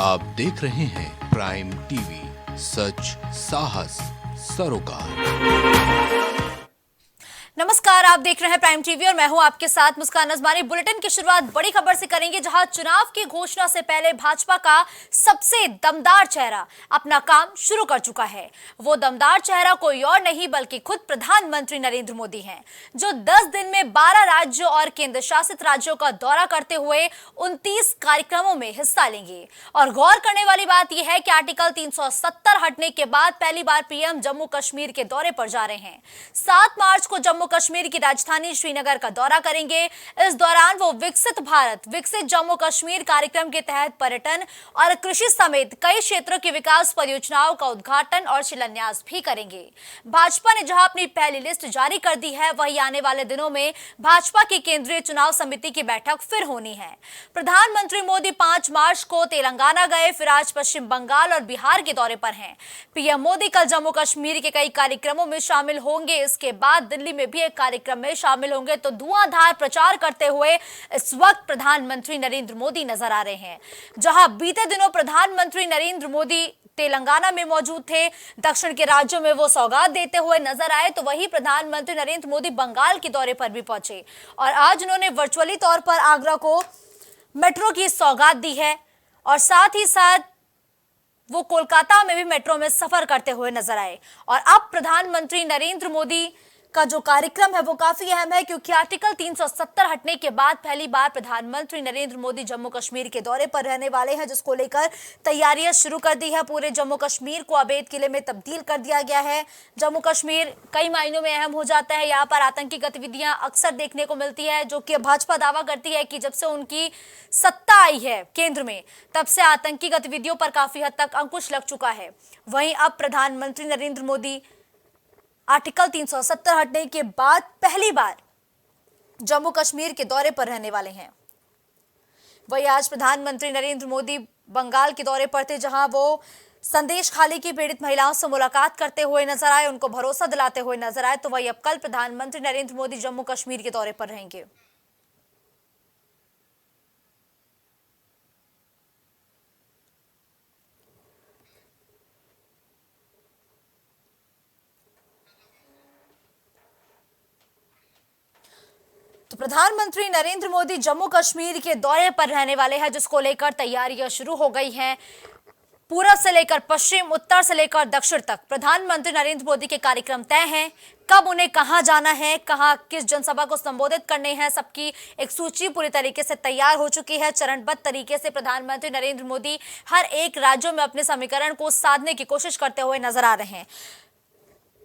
आप देख रहे हैं प्राइम टीवी, सच साहस सरोकार। नमस्कार, आप देख रहे हैं प्राइम टीवी और मैं हूं आपके साथ मुस्कान अजमानी। बुलेटिन की शुरुआत बड़ी खबर से करेंगे, जहां चुनाव की घोषणा से पहले भाजपा का सबसे दमदार चेहरा अपना काम शुरू कर चुका है। वो दमदार चेहरा कोई और नहीं बल्कि खुद प्रधानमंत्री नरेंद्र मोदी हैं, जो 10 दिन में 12 राज्यों और केंद्र शासित राज्यों का दौरा करते हुए 29 कार्यक्रमों में हिस्सा लेंगे। और गौर करने वाली बात यह है कि आर्टिकल 370 हटने के बाद पहली बार पीएम जम्मू कश्मीर के दौरे पर जा रहे हैं। 7 मार्च को जम्मू कश्मीर की राजधानी श्रीनगर का दौरा करेंगे। इस दौरान वो विकसित भारत विकसित जम्मू कश्मीर कार्यक्रम के तहत पर्यटन और कृषि समेत कई क्षेत्रों की विकास परियोजनाओं का उद्घाटन और शिलान्यास भी करेंगे। भाजपा ने जहां अपनी पहली लिस्ट जारी कर दी है, वहीं आने वाले दिनों में भाजपा की केंद्रीय चुनाव समिति की बैठक फिर होनी है। प्रधानमंत्री मोदी 5 मार्च को तेलंगाना गए, फिर आज पश्चिम बंगाल और बिहार के दौरे पर हैं। पीएम मोदी कल जम्मू कश्मीर के कई कार्यक्रमों में शामिल होंगे। इसके बाद दिल्ली में भी एक कार्यक्रम में शामिल होंगे। तो धुआंधार प्रचार करते हुए इस वक्त प्रधानमंत्री नरेंद्र मोदी नजर आ रहे हैं। जहां बीते दिनों प्रधानमंत्री नरेंद्र मोदी तेलंगाना में मौजूद थे, दक्षिण के राज्यों में वो सौगात देते हुए नजर आए, तो वहीं प्रधानमंत्री नरेंद्र मोदी बंगाल के दौरे पर भी पहुंचे और आज उन्होंने वर्चुअली तौर पर आगरा को मेट्रो की सौगात दी है और साथ ही साथ वो कोलकाता में भी मेट्रो में सफर करते हुए नजर आए। और अब प्रधानमंत्री नरेंद्र मोदी का जो कार्यक्रम है वो काफी अहम है, क्योंकि आर्टिकल 370 हटने के बाद पहली बार प्रधानमंत्री नरेंद्र मोदी जम्मू कश्मीर के दौरे पर रहने वाले हैं, जिसको लेकर तैयारियां शुरू कर दी है। पूरे जम्मू कश्मीर को अवैध किले में तब्दील कर दिया गया है। जम्मू कश्मीर कई मायनों में अहम हो जाता है। यहाँ पर आतंकी गतिविधियां अक्सर देखने को मिलती है, जो कि भाजपा दावा करती है कि जब से उनकी सत्ता आई है केंद्र में, तब से आतंकी गतिविधियों पर काफी हद तक अंकुश लग चुका है। वहीं अब प्रधानमंत्री नरेंद्र मोदी आर्टिकल 370 हटने के बाद पहली बार जम्मू कश्मीर के दौरे पर रहने वाले हैं। वही आज प्रधानमंत्री नरेंद्र मोदी बंगाल के दौरे पर थे, जहां वो संदेश खाली की पीड़ित महिलाओं से मुलाकात करते हुए नजर आए, उनको भरोसा दिलाते हुए नजर आए। तो वही अब कल प्रधानमंत्री नरेंद्र मोदी जम्मू कश्मीर के दौरे पर रहेंगे। तो प्रधानमंत्री नरेंद्र मोदी जम्मू कश्मीर के दौरे पर रहने वाले हैं, जिसको लेकर तैयारियां शुरू हो गई हैं। पूरब से लेकर पश्चिम, उत्तर से लेकर दक्षिण तक प्रधानमंत्री नरेंद्र मोदी के कार्यक्रम तय हैं। कब उन्हें कहां जाना है, कहां किस जनसभा को संबोधित करने हैं, सबकी एक सूची पूरी तरीके से तैयार हो चुकी है। चरणबद्ध तरीके से प्रधानमंत्री नरेंद्र मोदी हर एक राज्यों में अपने समीकरण को साधने की कोशिश करते हुए नजर आ रहे हैं।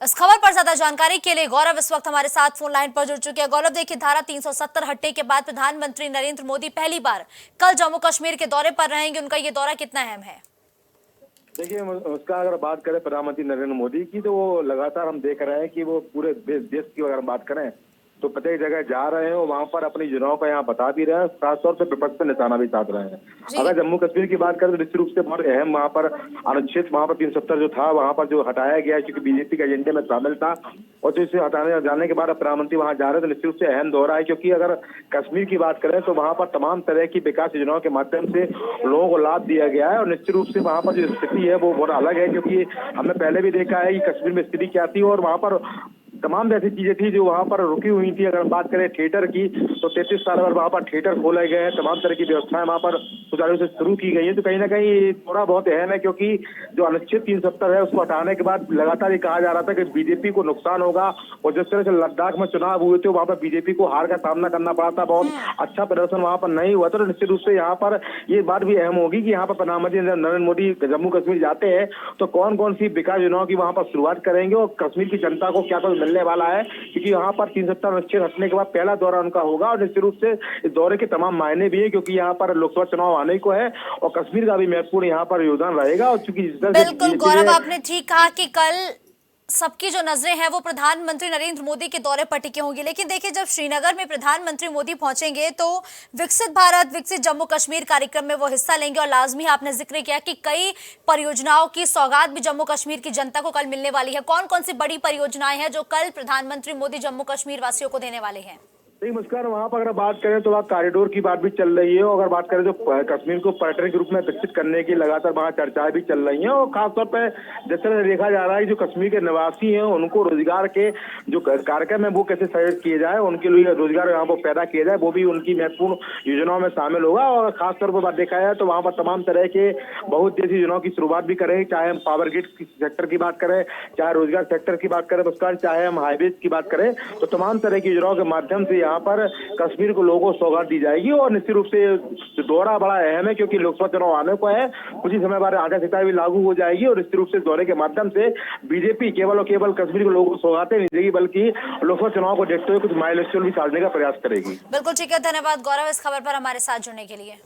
इस खबर पर ज्यादा जानकारी के लिए गौरव इस वक्त हमारे साथ फोन लाइन पर जुड़ चुके हैं। गौरव, देखिए, धारा 370 हटने के बाद प्रधानमंत्री नरेंद्र मोदी पहली बार कल जम्मू कश्मीर के दौरे पर रहेंगे। उनका ये दौरा कितना अहम है? देखिए, उसका अगर बात करें प्रधानमंत्री नरेंद्र मोदी की, तो वो लगातार हम देख रहे हैं कि वो पूरे देश की अगर बात करें तो प्रत्येक जगह जा रहे हैं और वहाँ पर अपनी योजनाओं का यहाँ बता भी रहे हैं, खासतौर पर विपक्ष पर निशाना भी साध रहे हैं। अगर जम्मू कश्मीर की बात करें तो निश्चित रूप से बहुत अहम वहाँ पर अनुच्छेद वहाँ पर 370 जो था वहाँ पर जो हटाया गया, क्योंकि बीजेपी के एजेंडे में शामिल था, और जो इसे हटाने जाने के बाद प्रधानमंत्री वहाँ जा रहे हैं, तो निश्चित रूप से अहम दौरा है। क्योंकि अगर कश्मीर की बात करें तो वहाँ पर तमाम तरह की विकास योजनाओं के माध्यम से लोगों को लाभ दिया गया है, और निश्चित रूप से वहाँ पर जो स्थिति है वो बहुत अलग है। क्योंकि हमने पहले भी देखा है कि कश्मीर में स्थिति क्या थी, और वहाँ पर तमाम ऐसी चीजें थी जो वहाँ पर रुकी हुई थी। अगर बात करें थिएटर की, तो 33 साल बाद वहाँ पर थिएटर खोले गए हैं, तमाम तरह की व्यवस्थाएं वहाँ पर सुचारू से शुरू की गई है। तो कहीं ना कहीं थोड़ा बहुत अहम है, क्योंकि जो अनुच्छेद 370 है उसको हटाने के बाद लगातार ये कहा जा रहा था कि बीजेपी को नुकसान होगा, और जिस तरह से लद्दाख में चुनाव हुए थे वहाँ पर बीजेपी को हार का सामना करना पड़ा था, बहुत अच्छा प्रदर्शन वहाँ पर नहीं हुआ था। तो निश्चित रूप से यहाँ पर ये बात भी अहम होगी कि यहाँ पर प्रधानमंत्री नरेंद्र मोदी जम्मू कश्मीर जाते हैं तो कौन कौन सी विकास योजनाओं की वहाँ पर शुरुआत करेंगे, और कश्मीर की जनता को क्या कुछ मिलने वाला है। क्योंकि यहाँ पर 370 अनुच्छेद हटने के बाद पहला दौरा उनका होगा, और निश्चित रूप से इस दौरे के तमाम मायने भी है, क्योंकि यहाँ पर लोकसभा चुनाव आने को है और कश्मीर का भी महत्वपूर्ण यहाँ पर योगदान रहेगा। और चूंकि बिल्कुल गौरव, आपने ठीक कहा कि कल सबकी जो नजरें हैं वो प्रधानमंत्री नरेंद्र मोदी के दौरे पर टिकी होंगी। लेकिन देखिए, जब श्रीनगर में प्रधानमंत्री मोदी पहुंचेंगे तो विकसित भारत विकसित जम्मू कश्मीर कार्यक्रम में वो हिस्सा लेंगे, और लाजमी आपने जिक्र किया कि कई परियोजनाओं की सौगात भी जम्मू कश्मीर की जनता को कल मिलने वाली है। कौन कौन सी बड़ी परियोजनाएं हैं जो कल प्रधानमंत्री मोदी जम्मू कश्मीर वासियों को देने वाले हैं? नहीं मुस्कान, वहाँ पर अगर बात करें तो वहाँ कॉरिडोर की बात भी चल रही है, और अगर बात करें तो कश्मीर को पर्यटन के रूप में विकसित करने की लगातार वहाँ चर्चाएं भी चल रही हैं। और खासतौर पर जिस तरह से देखा जा रहा है जो कश्मीर के निवासी हैं उनको रोजगार के जो कार्यक्रम है वो कैसे सहयोग किए जाए, उनके लिए रोजगार यहाँ पर पैदा किया जाए, वो भी उनकी महत्वपूर्ण योजनाओं में शामिल होगा। और खासतौर पर बात देखा जाए तो वहाँ पर तमाम तरह के बहुत जैसी योजनाओं की शुरुआत भी करें, चाहे हम पावर ग्रिड सेक्टर की बात करें, चाहे रोजगार सेक्टर की बात करें मुस्कान, चाहे हम हाईवेज की बात करें, तो तमाम तरह की योजनाओं के माध्यम से यहाँ पर कश्मीर को लोगों को सौगात दी जाएगी। और निश्चित रूप से दौरा बड़ा अहम है क्योंकि लोकसभा चुनाव आने को है, कुछ ही समय बाद आचार संहिता भी लागू हो जाएगी और निश्चित रूप से दौरे के माध्यम से बीजेपी केवल और केवल कश्मीर के लोगों को सौगातें नहीं देगी बल्कि लोकसभा चुनाव को देखते हुए कुछ माइलस्टोन भी साधने का प्रयास करेगी। बिल्कुल ठीक है, धन्यवाद गौरव इस खबर पर हमारे साथ जुड़ने के लिए।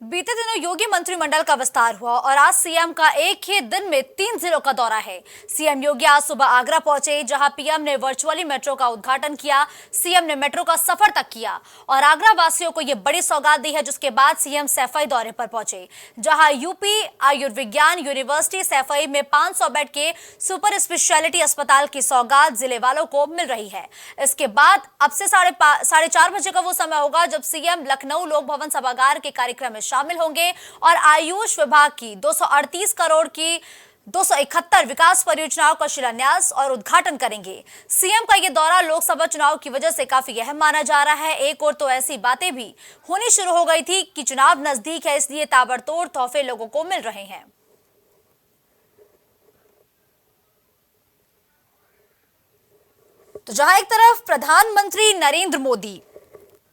बीते दिनों योगी मंत्रिमंडल का विस्तार हुआ और आज सीएम का एक ही दिन में 3 जिलों का दौरा है। सीएम योगी आज सुबह आगरा पहुंचे, जहां पीएम ने वर्चुअली मेट्रो का उद्घाटन किया। सीएम ने मेट्रो का सफर तक किया और आगरा वासियों को यह बड़ी सौगात दी है, जिसके बाद सीएम सैफई दौरे पर पहुंचे, जहां यूपी आयुर्विज्ञान यूनिवर्सिटी सैफई में 500 बेड के सुपर स्पेशलिटी अस्पताल की सौगात जिले वालों को मिल रही है। इसके बाद अब से 4:30 बजे का वो समय होगा जब सीएम लखनऊ लोक भवन सभागार के कार्यक्रम में शामिल होंगे और आयुष विभाग की 238 करोड़ की 271 विकास परियोजनाओं का शिलान्यास और उद्घाटन करेंगे। सीएम का यह दौरा लोकसभा चुनाव की वजह से काफी अहम माना जा रहा है। एक और तो ऐसी बातें भी होनी शुरू हो गई थी कि चुनाव नजदीक है, इसलिए ताबड़तोड़ तोहफे लोगों को मिल रहे हैं। तो जहां एक तरफ प्रधानमंत्री नरेंद्र मोदी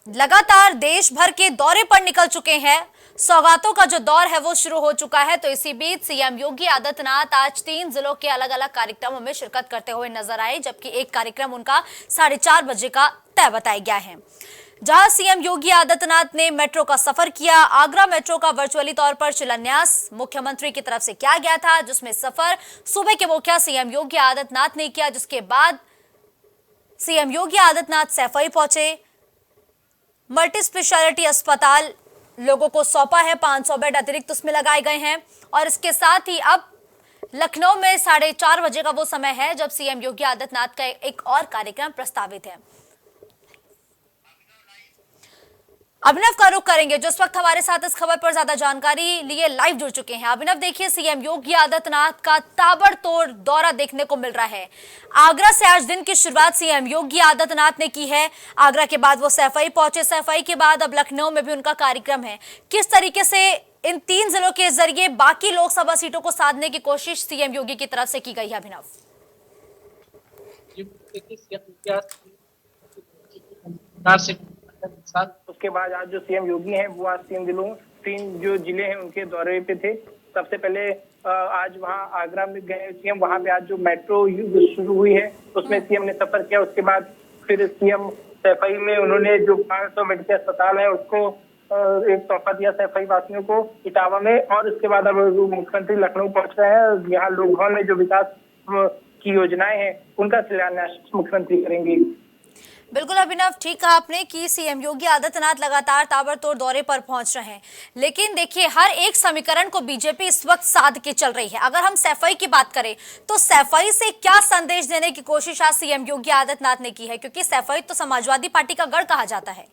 लगातार देश भर के दौरे पर निकल चुके हैं, सौगातों का जो दौर है वो शुरू हो चुका है, तो इसी बीच सीएम योगी आदित्यनाथ आज 3 जिलों के अलग अलग कार्यक्रमों में शिरकत करते हुए नजर आए, जबकि एक कार्यक्रम उनका 4:30 बजे का तय बताया गया है, जहां सीएम योगी आदित्यनाथ ने मेट्रो का सफर किया। आगरा मेट्रो का वर्चुअली तौर पर शिलान्यास मुख्यमंत्री की तरफ से किया गया था, जिसमें सफर सुबह के मौके सीएम योगी आदित्यनाथ ने किया, जिसके बाद सीएम योगी आदित्यनाथ सैफई पहुंचे। मल्टी स्पेशलिटी अस्पताल लोगों को सौंपा है, 500 बेड अतिरिक्त उसमें लगाए गए हैं और इसके साथ ही अब लखनऊ में 4:30 बजे का वो समय है जब सीएम योगी आदित्यनाथ का एक और कार्यक्रम प्रस्तावित है। अभिनव का रुख करेंगे जो इस वक्त हमारे साथ इस खबर पर ज्यादा जानकारी लिए लाइव जुड़ चुके हैं। अभिनव, देखिए सीएम योगी आदित्यनाथ का ताबड़तोड़ दौरा देखने को मिल रहा है। आगरा से आज दिन की शुरुआत सीएम योगी आदित्यनाथ ने की है। आगरा के बाद वो सैफई पहुंचे, सैफई के बाद अब लखनऊ में भी उनका कार्यक्रम है। किस तरीके से इन 3 जिलों के जरिए बाकी लोकसभा सीटों को साधने की कोशिश सीएम योगी की तरफ से की गई है? अभिनव, उसके बाद आज जो सीएम योगी हैं वो आज 3 जो जिले हैं उनके दौरे पे थे। सबसे पहले आज वहाँ आगरा में गए सीएम, वहाँ पे आज जो मेट्रो शुरू हुई है उसमें सीएम ने सफर किया। उसके बाद फिर सीएम सैफई में उन्होंने जो 500 बेड के अस्पताल है उसको एक तोहफा दिया सैफई वासियों को इटावा में। और उसके बाद अब मुख्यमंत्री लखनऊ पहुंच रहे हैं। यहाँ लोक भवन में जो विकास की योजनाएं हैं उनका शिलान्यास मुख्यमंत्री करेंगे। बिल्कुल अभिनव, ठीक कहा आपने कि सीएम योगी आदित्यनाथ लगातार ताबड़तोड़ दौरे पर पहुंच रहे हैं, लेकिन देखिए हर एक समीकरण को बीजेपी इस वक्त साध के चल रही है। अगर हम सैफई की बात करें तो सैफई से क्या संदेश देने की कोशिश आज सीएम योगी आदित्यनाथ ने की है, क्योंकि सैफई तो समाजवादी पार्टी का गढ़ कहा जाता है।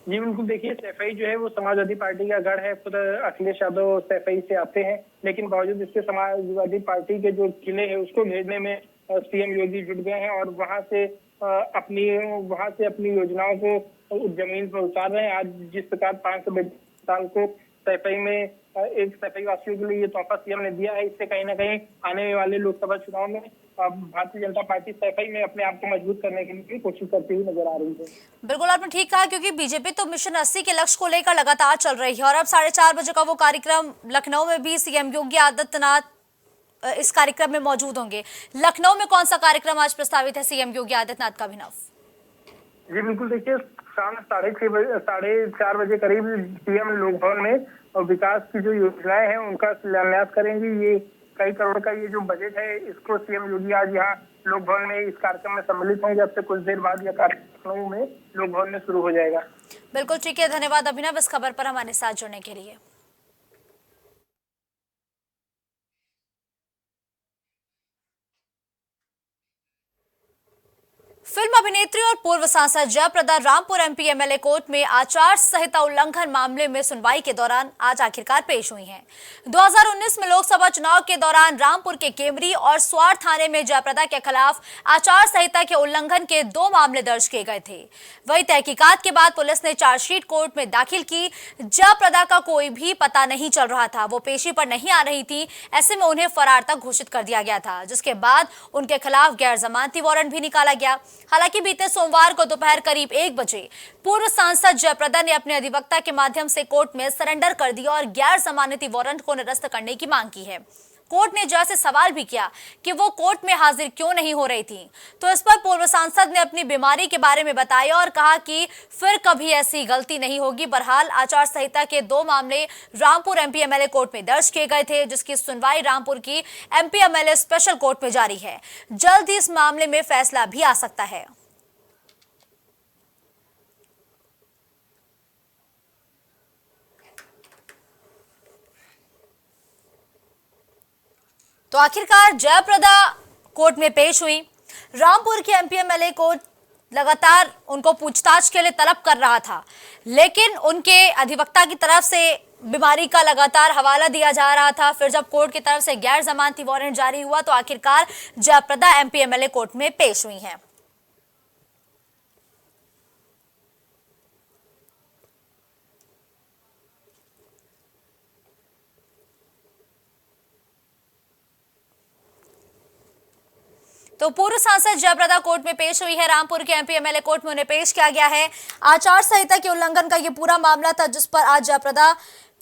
जी बिल्कुल, देखिए सैफई जो है वो समाजवादी पार्टी का गढ़ है। खुद अखिलेश यादव सैफई से आते हैं, लेकिन बावजूद इसके समाजवादी पार्टी के जो किले हैं उसको घेरने में सीएम योगी जुट गए हैं और वहां से अपनी योजनाओं को जमीन पर उतार रहे हैं। आज जिस प्रकार 500 बेड अस्पताल को सैफई में एक सैफई वासियों के लिए ये तोहफा सीएम ने दिया है, इससे कहीं ना कहीं आने वाले लोकसभा चुनाव में भारतीय जनता पार्टी सैफई में अपने आप को मजबूत करने के लिए कोशिश करती हुई नजर आ रही है। बिल्कुल आपने ठीक कहा, क्योंकि बीजेपी तो मिशन 80 के लक्ष्य को लेकर लगातार चल रही है और अब 4:30 बजे का वो कार्यक्रम लखनऊ में भी सीएम योगी आदित्यनाथ इस कार्यक्रम में मौजूद होंगे। लखनऊ में कौन सा कार्यक्रम आज प्रस्तावित है सीएम योगी आदित्यनाथ का? अभिनव जी बिल्कुल, देखिए शाम 4:30 बजे करीब सीएम लोक भवन में विकास की जो योजनाएं हैं उनका शिलान्यास करेंगी। ये कई करोड़ का ये जो बजट है इसको सीएम योगी आज यहाँ लोक भवन में इस कार्यक्रम में सम्मिलित होंगे। अब से कुछ देर बाद यह कार्यक्रम लखनऊ में लोक भवन में शुरू हो जाएगा। बिल्कुल ठीक है, धन्यवाद अभिनव इस खबर पर हमारे साथ जुड़ने के लिए। फिल्म अभिनेत्री और पूर्व सांसद Jaya Prada Rampur MP MLA court में आचार संहिता उल्लंघन मामले में सुनवाई के दौरान आज आखिरकार पेश हुई हैं। 2019 में लोकसभा चुनाव के दौरान रामपुर के केमरी और स्वार थाने में जयप्रदा के खिलाफ आचार संहिता के उल्लंघन के 2 मामले दर्ज किए गए थे। वही तहकीकात के बाद पुलिस ने चार्जशीट कोर्ट में दाखिल की। जयप्रदा का कोई भी पता नहीं चल रहा था, वो पेशी पर नहीं आ रही थी। ऐसे में उन्हें फरार तक घोषित कर दिया गया था, जिसके बाद उनके खिलाफ गैर जमानती वारंट भी निकाला गया। हालांकि बीते सोमवार को दोपहर करीब 1 बजे पूर्व सांसद जयप्रदा ने अपने अधिवक्ता के माध्यम से कोर्ट में सरेंडर कर दिया और गैर जमानती वारंट को निरस्त करने की मांग की है। कोर्ट ने जज से सवाल भी किया कि वो कोर्ट में हाजिर क्यों नहीं हो रही थी, तो इस पर पूर्व सांसद ने अपनी बीमारी के बारे में बताया और कहा कि फिर कभी ऐसी गलती नहीं होगी। बहरहाल आचार संहिता के 2 मामले रामपुर एमपी एमएलए कोर्ट में दर्ज किए गए थे, जिसकी सुनवाई रामपुर की एमपी एमएलए स्पेशल कोर्ट में जारी है। जल्द ही इस मामले में फैसला भी आ सकता है। तो आखिरकार जयप्रदा कोर्ट में पेश हुई। रामपुर के एमपी एमएलए कोर्ट लगातार उनको पूछताछ के लिए तलब कर रहा था, लेकिन उनके अधिवक्ता की तरफ से बीमारी का लगातार हवाला दिया जा रहा था। फिर जब कोर्ट की तरफ से गैर जमानती वारंट जारी हुआ तो आखिरकार जयप्रदा एमपी एमएलए कोर्ट में पेश हुई हैं। तो पूर्व सांसद जयप्रदा कोर्ट में पेश हुई है। रामपुर के एमपी एमएलए कोर्ट में उन्हें पेश किया गया है। आचार संहिता के उल्लंघन का ये पूरा मामला था, जिस पर आज जयप्रदा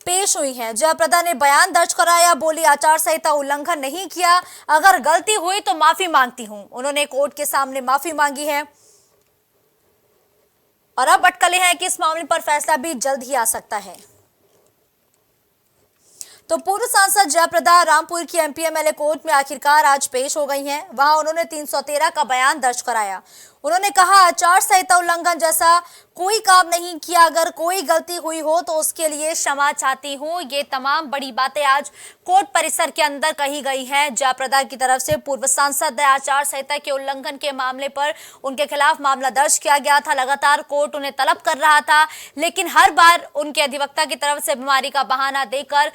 पेश हुई है। जयप्रदा ने बयान दर्ज कराया, बोली आचार संहिता उल्लंघन नहीं किया, अगर गलती हुई तो माफी मांगती हूं। उन्होंने कोर्ट के सामने माफी मांगी है और अब अटकलें हैं कि इस मामले पर फैसला भी जल्द ही आ सकता है। तो पूर्व सांसद जयप्रदा रामपुर की एमपी एमएलए कोर्ट में आखिरकार आज पेश हो गई हैं। वहां उन्होंने 313 का बयान दर्ज कराया। उन्होंने कहा आचार संहिता उल्लंघन जैसा कोई काम नहीं किया, अगर कोई गलती हुई हो तो उसके लिए क्षमा चाहती हूं। ये तमाम बड़ी बातें आज कोर्ट परिसर के अंदर कही गई हैं। जयप्रदा की तरफ से पूर्व सांसद आचार संहिता के उल्लंघन के मामले पर उनके खिलाफ मामला दर्ज किया गया था। लगातार कोर्ट उन्हें तलब कर रहा था, लेकिन हर बार उनके अधिवक्ता की तरफ से बीमारी का बहाना देकर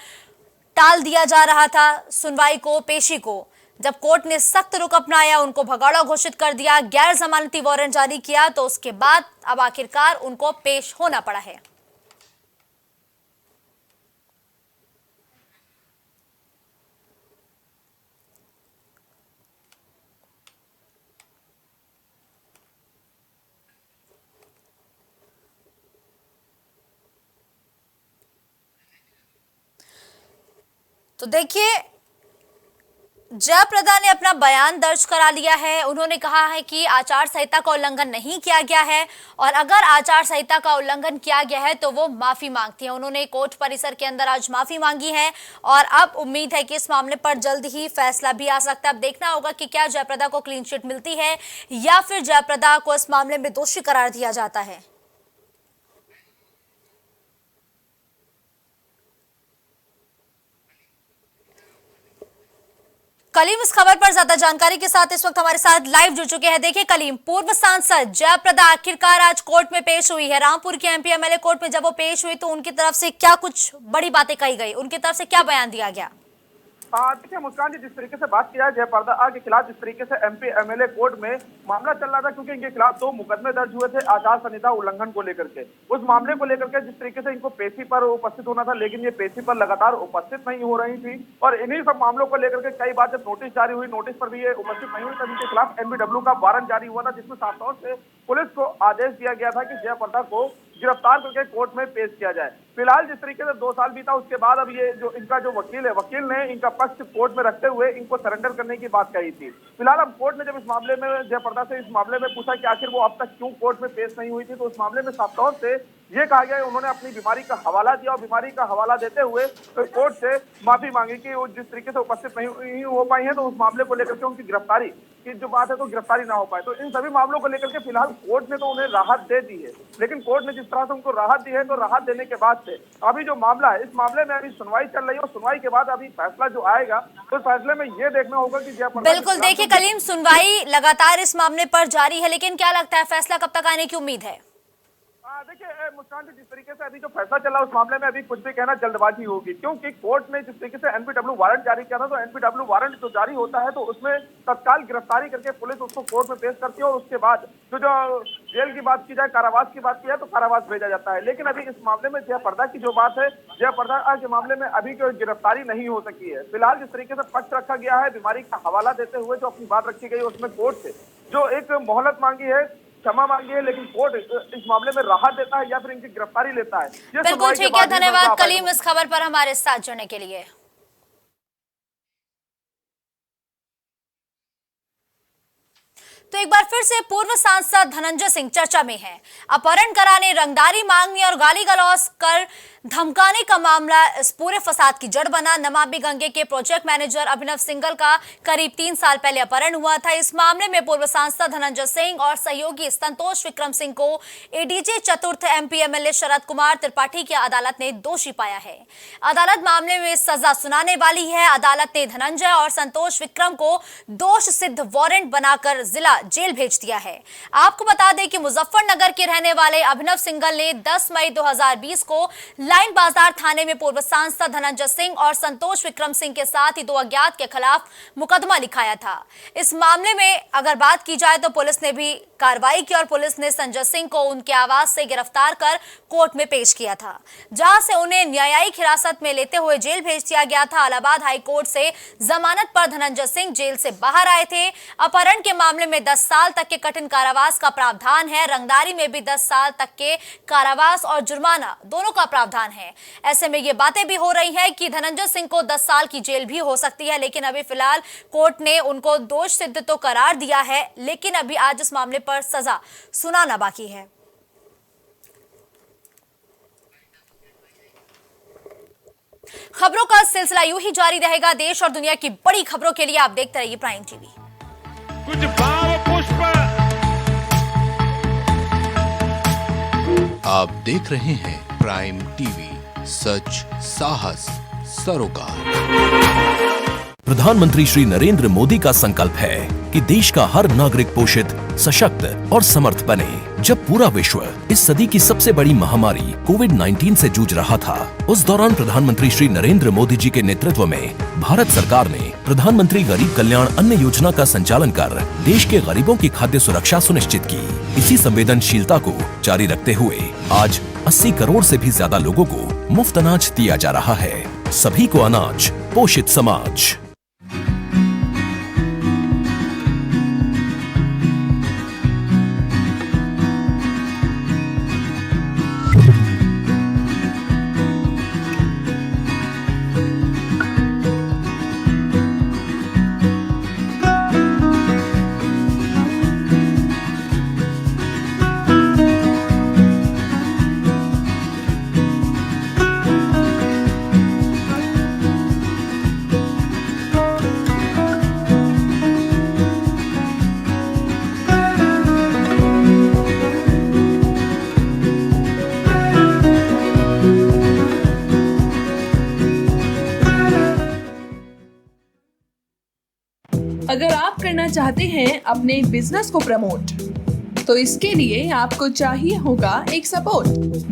टाल दिया जा रहा था सुनवाई को, पेशी को। जब कोर्ट ने सख्त रुख अपनाया, उनको भगौड़ा घोषित कर दिया, गैर जमानती वारंट जारी किया, तो उसके बाद अब आखिरकार उनको पेश होना पड़ा है। तो देखिए, जयप्रदा ने अपना बयान दर्ज करा लिया है। उन्होंने कहा है कि आचार संहिता का उल्लंघन नहीं किया गया है और अगर आचार संहिता का उल्लंघन किया गया है तो वो माफी मांगती है। उन्होंने कोर्ट परिसर के अंदर आज माफी मांगी है और अब उम्मीद है कि इस मामले पर जल्द ही फैसला भी आ सकता है। अब देखना होगा कि क्या जयप्रदा को क्लीन चिट मिलती है या फिर जयप्रदा को इस मामले में दोषी करार दिया जाता है। कलीम इस खबर पर ज्यादा जानकारी के साथ इस वक्त हमारे साथ लाइव जुड़ चुके हैं। देखिए कलीम, पूर्व सांसद जयप्रदा आखिरकार आज कोर्ट में पेश हुई है। रामपुर के एमपी एमएलए कोर्ट में जब वो पेश हुई तो उनकी तरफ से क्या कुछ बड़ी बातें कही गई, उनकी तरफ से क्या बयान दिया गया? देखिए मुस्कान जी, जिस तरीके से बात किया है जयप्रदा के खिलाफ, जिस तरीके से एमपी एमएलए कोर्ट में मामला चल रहा था, क्योंकि इनके खिलाफ 2 मुकदमे दर्ज हुए थे आचार संहिता उल्लंघन को लेकर के। उस मामले को लेकर के जिस तरीके से इनको पेशी पर उपस्थित होना था, लेकिन ये पेशी पर लगातार उपस्थित नहीं हो रही थी और इन्हीं सब मामलों को लेकर के कई बार जब नोटिस जारी हुई, नोटिस पर भी ये उपस्थित नहीं हुई, तब इनके खिलाफ एनबीडब्ल्यू का वारंट जारी हुआ था, जिसमें साफ तौर से पुलिस को आदेश दिया गया था कि जयप्रदा को गिरफ्तार करके कोर्ट में पेश किया जाए। फिलहाल जिस तरीके से 2 साल बीता, उसके बाद अब ये जो इनका जो वकील है, वकील ने इनका पक्ष कोर्ट में रखते हुए इनको सरेंडर करने की बात कही थी। फिलहाल अब कोर्ट ने जब इस मामले में जयप्रदा से इस मामले में पूछा कि आखिर वो अब तक क्यों कोर्ट में पेश नहीं हुई थी, तो उस मामले में साफ तौर से ये कहा गया, उन्होंने अपनी बीमारी का हवाला दिया और बीमारी का हवाला देते हुए कोर्ट से माफी मांगी कि वो जिस तरीके से उपस्थित नहीं हो पाई है, तो उस मामले को लेकर के उनकी गिरफ्तारी की जो बात है तो गिरफ्तारी ना हो पाए। तो इन सभी मामलों को लेकर के फिलहाल कोर्ट ने तो उन्हें राहत दे दी है, लेकिन कोर्ट ने जिस तरह से उनको राहत दी है, तो राहत देने के बाद से अभी जो मामला है, इस मामले में अभी सुनवाई चल रही है और सुनवाई के बाद अभी फैसला जो आएगा तो फैसले में ये देखना होगा कि जयप्रदा बिल्कुल, देखिए कलीम, सुनवाई लगातार इस मामले पर जारी है, लेकिन क्या लगता है फैसला कब तक आने की उम्मीद है? देखिए मुस्कान जी, जिस तरीके से अभी जो फैसला चला उस मामले में अभी कुछ भी कहना जल्दबाजी होगी, क्योंकि कोर्ट ने जिस तरीके से एनपीडब्ल्यू वारंट जारी किया था, तो एनपीडब्ल्यू वारंट जो जारी होता है तो उसमें तत्काल गिरफ्तारी करके पुलिस उसको कोर्ट में पेश करती है और उसके बाद जो जेल की बात की जाए, कारावास की बात की जाए तो कारावास भेजा जाता है। लेकिन अभी इस मामले में जयप्रदा की जो बात है, जयप्रदा के मामले में अभी कोई गिरफ्तारी नहीं हो सकी है। फिलहाल जिस तरीके से पक्ष रखा गया है, बीमारी का हवाला देते हुए जो अपनी बात रखी गई उसमें कोर्ट से जो एक मोहलत मांगी है, क्षमा मांगी है, लेकिन कोर्ट इस मामले में राहत देता है या फिर इनकी गिरफ्तारी लेता है। बिल्कुल ठीक है, धन्यवाद कलीम इस खबर पर हमारे साथ जुड़ने के लिए। तो एक बार फिर से पूर्व सांसद धनंजय सिंह चर्चा में हैं। अपहरण कराने, रंगदारी मांगने और गाली गलौज कर धमकाने का मामला इस पूरे फसाद की जड़ बना। नमामि गंगे के प्रोजेक्ट मैनेजर अभिनव सिंघल का करीब 3 साल पहले अपहरण हुआ था। इस मामले में पूर्व सांसद धनंजय सिंह और सहयोगी संतोष विक्रम सिंह को एडीजे चतुर्थ एमपी एमएलए शरद कुमार त्रिपाठी की अदालत ने दोषी पाया है। अदालत मामले में सजा सुनाने वाली है। अदालत ने धनंजय और संतोष विक्रम को दोष सिद्ध वारंट बनाकर जिला जेल भेज दिया है। आपको बता दें कि मुजफ्फरनगर के रहने वाले अभिनव सिंघल ने 10 मई 2020 को लाइन बाजार थाने में पूर्व सांसद धनंजय सिंह और संतोष विक्रम सिंह के साथ ही 2 अज्ञात के खिलाफ मुकदमा लिखाया था। इस मामले में अगर बात की जाए तो पुलिस ने भी कार्रवाई की और पुलिस ने संजय सिंह को उनके आवास से गिरफ्तार कर कोर्ट में पेश किया था, जहां से उन्हें न्यायिक हिरासत में लेते हुए जेल भेज दिया गया था। इलाहाबाद हाई कोर्ट से जमानत पर धनंजय सिंह जेल से बाहर आए थे। अपहरण के मामले में 10 साल तक के कठिन कारावास का प्रावधान है। रंगदारी में भी 10 साल तक के कारावास और जुर्माना दोनों का प्रावधान है। ऐसे में ये बातें भी हो रही है कि धनंजय सिंह को 10 साल की जेल भी हो सकती है, लेकिन अभी फिलहाल कोर्ट ने उनको दोष सिद्ध तो करार दिया है, लेकिन अभी आज इस मामले पर सजा सुनाना बाकी है। खबरों का सिलसिला यूं ही जारी रहेगा। देश और दुनिया की बड़ी खबरों के लिए आप देखते रहिए प्राइम टीवी। कुछ भाव पुष्प। आप देख रहे हैं प्राइम टीवी, सच साहस सरोकार। प्रधानमंत्री श्री नरेंद्र मोदी का संकल्प है कि देश का हर नागरिक पोषित, सशक्त और समर्थ बने। जब पूरा विश्व इस सदी की सबसे बड़ी महामारी कोविड-19 से जूझ रहा था, उस दौरान प्रधानमंत्री श्री नरेंद्र मोदी जी के नेतृत्व में भारत सरकार ने प्रधानमंत्री गरीब कल्याण अन्न योजना का संचालन कर देश के गरीबों की खाद्य सुरक्षा सुनिश्चित की। इसी संवेदनशीलता को जारी रखते हुए आज 80 करोड़ से भी ज्यादा लोगों को मुफ्त अनाज दिया जा रहा है। सभी को अनाज, पोषित समाज। अगर आप करना चाहते हैं अपने बिजनेस को प्रमोट, तो इसके लिए आपको चाहिए होगा एक सपोर्ट।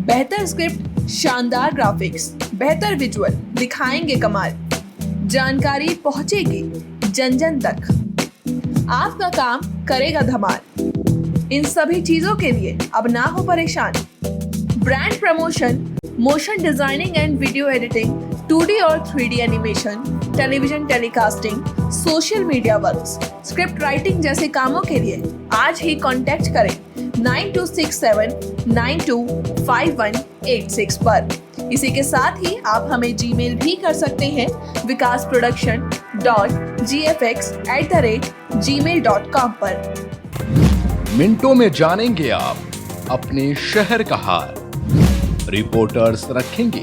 बेहतर स्क्रिप्ट, शानदार ग्राफिक्स, बेहतर विजुअल, दिखाएंगे कमाल, जानकारी पहुंचेगी जन जन तक, आपका काम करेगा धमाल। इन सभी चीजों के लिए अब ना हो परेशान। Brand promotion, motion designing and video editing, 2D और 3D animation, television telecasting, social media works, script writing जैसे कामों के लिए आज ही कांटेक्ट करें 9267925186 पर। इसी के साथ ही आप हमें जीमेल भी कर सकते हैं vikasproduction.gfx@gmail.com पर। मिनटों में जानेंगे आप अपने शहर का हाल। रिपोर्टर्स रखेंगे